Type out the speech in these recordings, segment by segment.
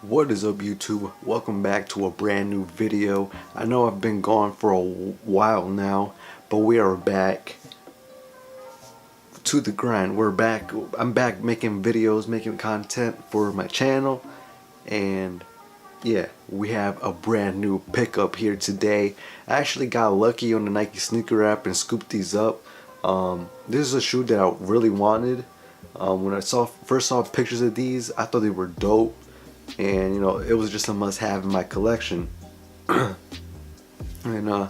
What is up, YouTube? Welcome back to a brand new video. I know I've been gone for a while now, but we are back to the grind. We're back. I'm back making videos, making content for my channel, and yeah, we have a brand new pickup here today. I actually got lucky on the Nike sneaker app and scooped these up. This is a shoe that I really wanted. When I first saw pictures of these, I thought they were dope. And you know, it was just a must-have in my collection. And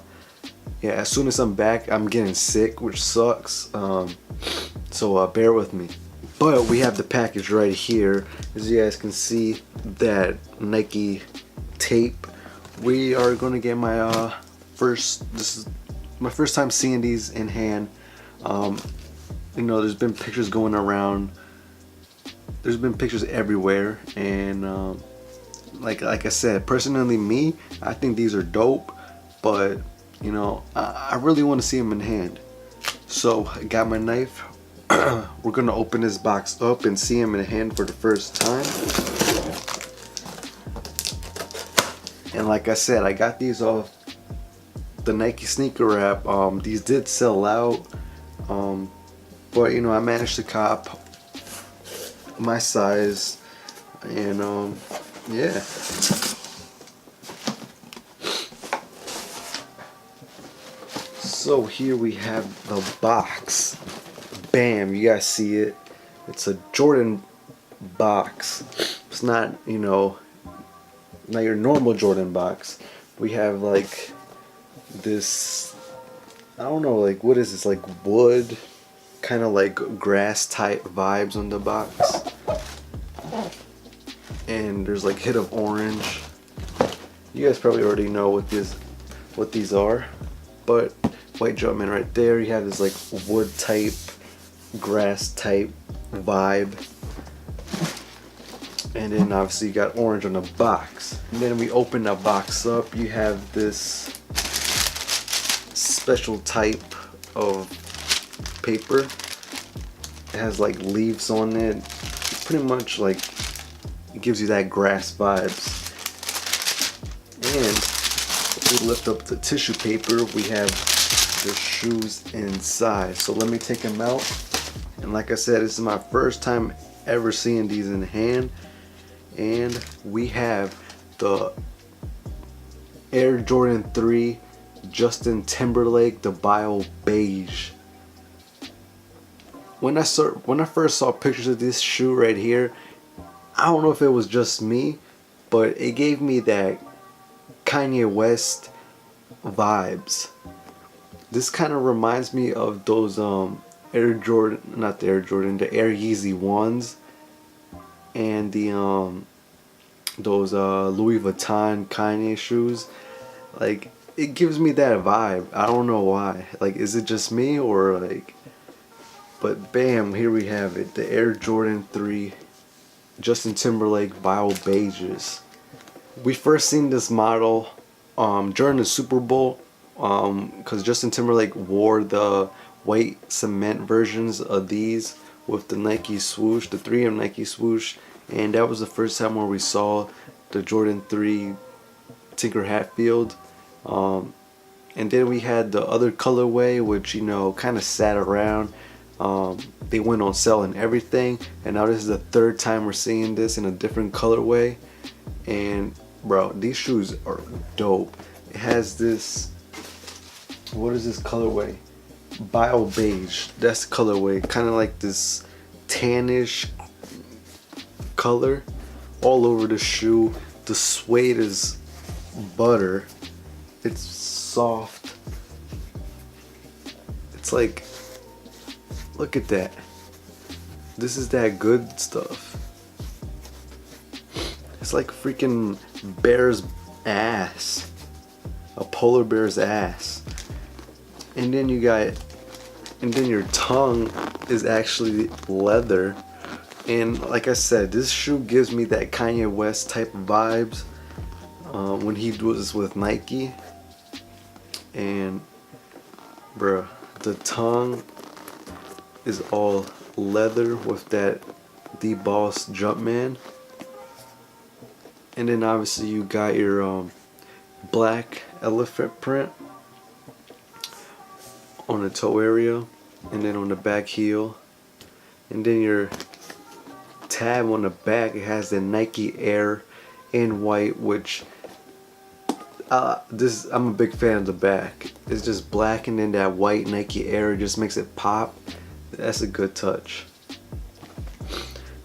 yeah, as soon as I'm back, I'm getting sick, which sucks. So bear with me. But we have the package right here. As you guys can see, that Nike tape. We are gonna get my this is my first time seeing these in hand. You know, there's been pictures going around. There's been pictures everywhere, and like I said, personally me, I think these are dope, but you know, I really want to see them in hand. So I got my knife. We're gonna open this box up and see them in hand for the first time. And like I said, I got these off the Nike sneaker app. These did sell out, but you know, I managed to cop my size, and yeah. So here we have the box. Bam, you guys see it. It's a Jordan box. It's not, you know, not your normal Jordan box. We have like this, I don't know, like what is this, like wood, kind of like grass type vibes on the box. And there's like a hit of orange. You guys probably already know what these are, but white Jumpman right there. You have this like wood type, grass type vibe, and then obviously you got orange on the box. And then we open the box up. You have this special type of paper. It has like leaves on it. Pretty much like it gives you that grass vibes. And if we lift up the tissue paper, we have the shoes inside. So let me take them out. And like I said, this is my first time ever seeing these in hand. And we have the Air Jordan 3 Justin Timberlake, the Bio Beige. When I first saw pictures of this shoe right here, I don't know if it was just me, but it gave me that Kanye West vibes. This kind of reminds me of those Air Jordan, not the Air Jordan, the Air Yeezy 1s, and the those Louis Vuitton Kanye shoes. Like, it gives me that vibe. I don't know why. Like, is it just me, or like? But bam, here we have it, the Air Jordan 3 Justin Timberlake Bio Beiges. We first seen this model during the Super Bowl, because Justin Timberlake wore the white cement versions of these with the Nike swoosh, the 3M Nike swoosh, and that was the first time where we saw the Jordan 3 Tinker Hatfield. And then we had the other colorway, which, you know, kind of sat around. They went on sale and everything, and now this is the third time we're seeing this in a different colorway. And bro, these shoes are dope. It has this, what is this colorway? Bio Beige. That's the colorway. Kind of like this tannish color all over the shoe. The suede is butter. It's soft. It's like, look at that. This is that good stuff. It's like a freaking bear's ass. A polar bear's ass. And then your tongue is actually leather. And like I said, this shoe gives me that Kanye West type of vibes when he was with Nike. And bruh, the tongue is all leather with that The Boss Jumpman. And then obviously you got your black elephant print on the toe area, and then on the back heel, and then your tab on the back, it has the Nike Air in white, which I'm a big fan of the back. It's just black and then that white Nike Air just makes it pop. That's a good touch.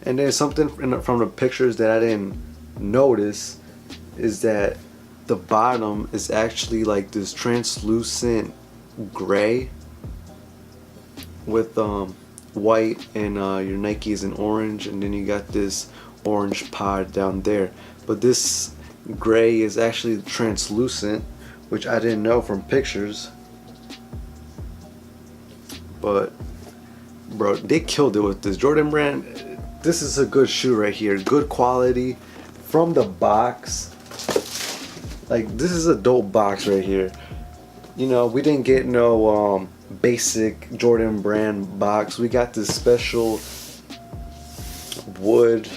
And then something from the pictures that I didn't notice is that the bottom is actually like this translucent gray with white, and your Nikes in orange, and then you got this orange pod down there. But this gray is actually translucent, which I didn't know from pictures. But bro, they killed it with this Jordan Brand. This is a good shoe right here, good quality from the box. Like, this is a dope box right here. You know, we didn't get no basic Jordan Brand box. We got this special wood,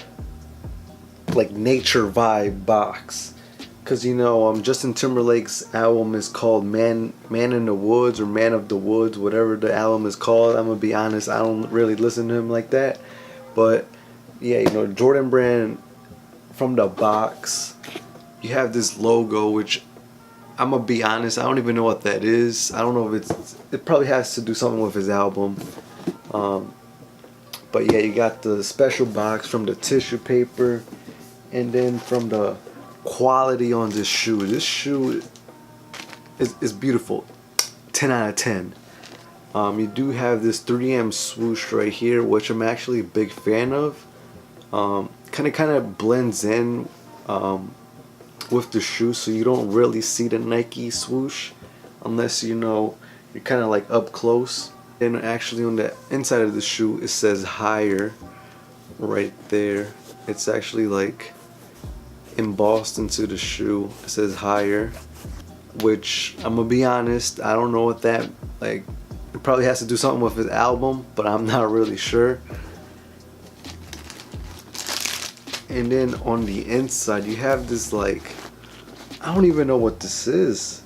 like nature vibe box. Cause you know, Justin Timberlake's album is called Man in the Woods, or Man of the Woods, whatever the album is called. I'm gonna be honest, I don't really listen to him like that. But yeah, you know, Jordan Brand from the box. You have this logo, which I'm gonna be honest, I don't even know what that is. I don't know if it probably has to do something with his album. But yeah, you got the special box from the tissue paper, and then from the quality on this shoe. This shoe is beautiful. 10 out of 10. You do have this 3M swoosh right here, which I'm actually a big fan of. Kind of blends in with the shoe, so you don't really see the Nike swoosh unless you know you're kind of like up close. And actually on the inside of the shoe it says higher right there. It's actually like embossed into the shoe. It says higher, which I'm gonna be honest, I don't know what that, like, it probably has to do something with his album, but I'm not really sure. And then on the inside you have this, like, I don't even know what this is.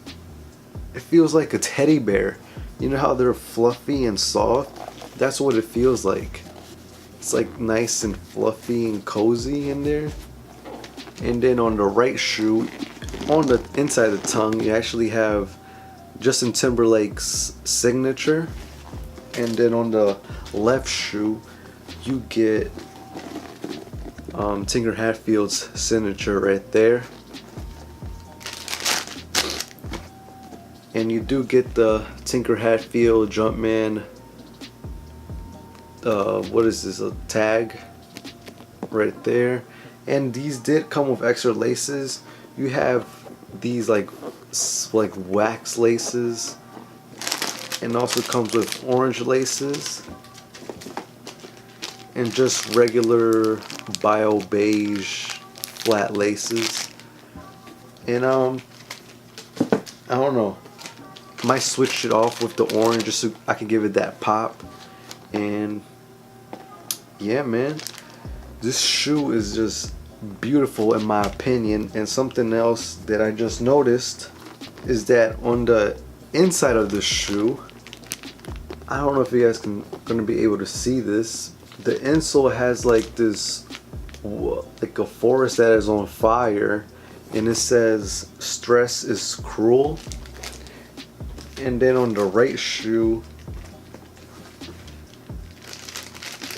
It feels like a teddy bear. You know how they're fluffy and soft? That's what it feels like. It's like nice and fluffy and cozy in there. And then on the right shoe, on the inside of the tongue, you actually have Justin Timberlake's signature. And then on the left shoe, you get Tinker Hatfield's signature right there. And you do get the Tinker Hatfield Jumpman, what is this, a tag right there. And these did come with extra laces. You have these like wax laces, and also comes with orange laces, and just regular bio beige flat laces. And I don't know, might switch it off with the orange just so I can give it that pop. And yeah, man, this shoe is just beautiful in my opinion. And something else that I just noticed is that on the inside of the shoe, I don't know if you guys gonna be able to see this, the insole has like this, like a forest that is on fire, and it says stress is cruel. And then on the right shoe,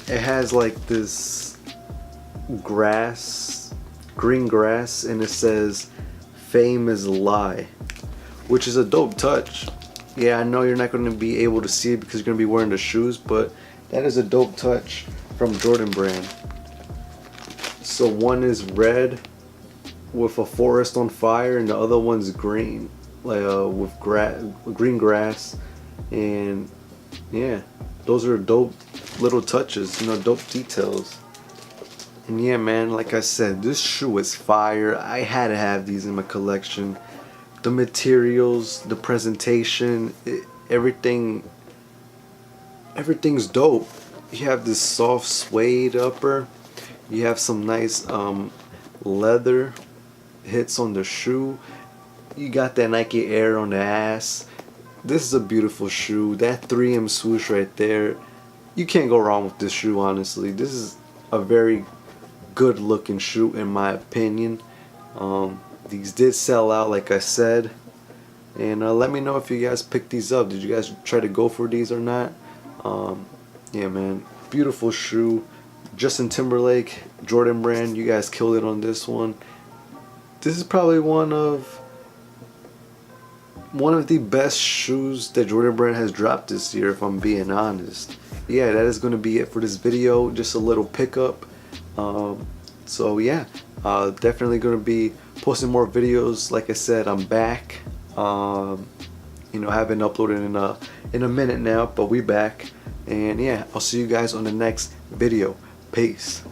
it has like this grass, green grass, and it says fame is a lie, which is a dope touch. Yeah, I know you're not going to be able to see it because you're going to be wearing the shoes, but that is a dope touch from Jordan Brand. So one is red with a forest on fire, and the other one's green, like with green grass. And yeah, those are dope little touches, you know, dope details. And yeah, man, like I said, this shoe is fire. I had to have these in my collection. The materials, the presentation, everything's dope. You have this soft suede upper. You have some nice leather hits on the shoe. You got that Nike Air on the ass. This is a beautiful shoe. That 3M swoosh right there. You can't go wrong with this shoe, honestly. This is a very good looking shoe in my opinion. These did sell out, like I said. And let me know if you guys picked these up. Did you guys try to go for these or not? Yeah, man. Beautiful shoe. Justin Timberlake, Jordan Brand. You guys killed it on this one. This is probably one of the best shoes that Jordan Brand has dropped this year, if I'm being honest. Yeah, that is going to be it for this video. Just a little pickup. So yeah, definitely going to be posting more videos. Like I said, I'm back. You know, I haven't uploaded in a minute now, but we back. And yeah, I'll see you guys on the next video. Peace.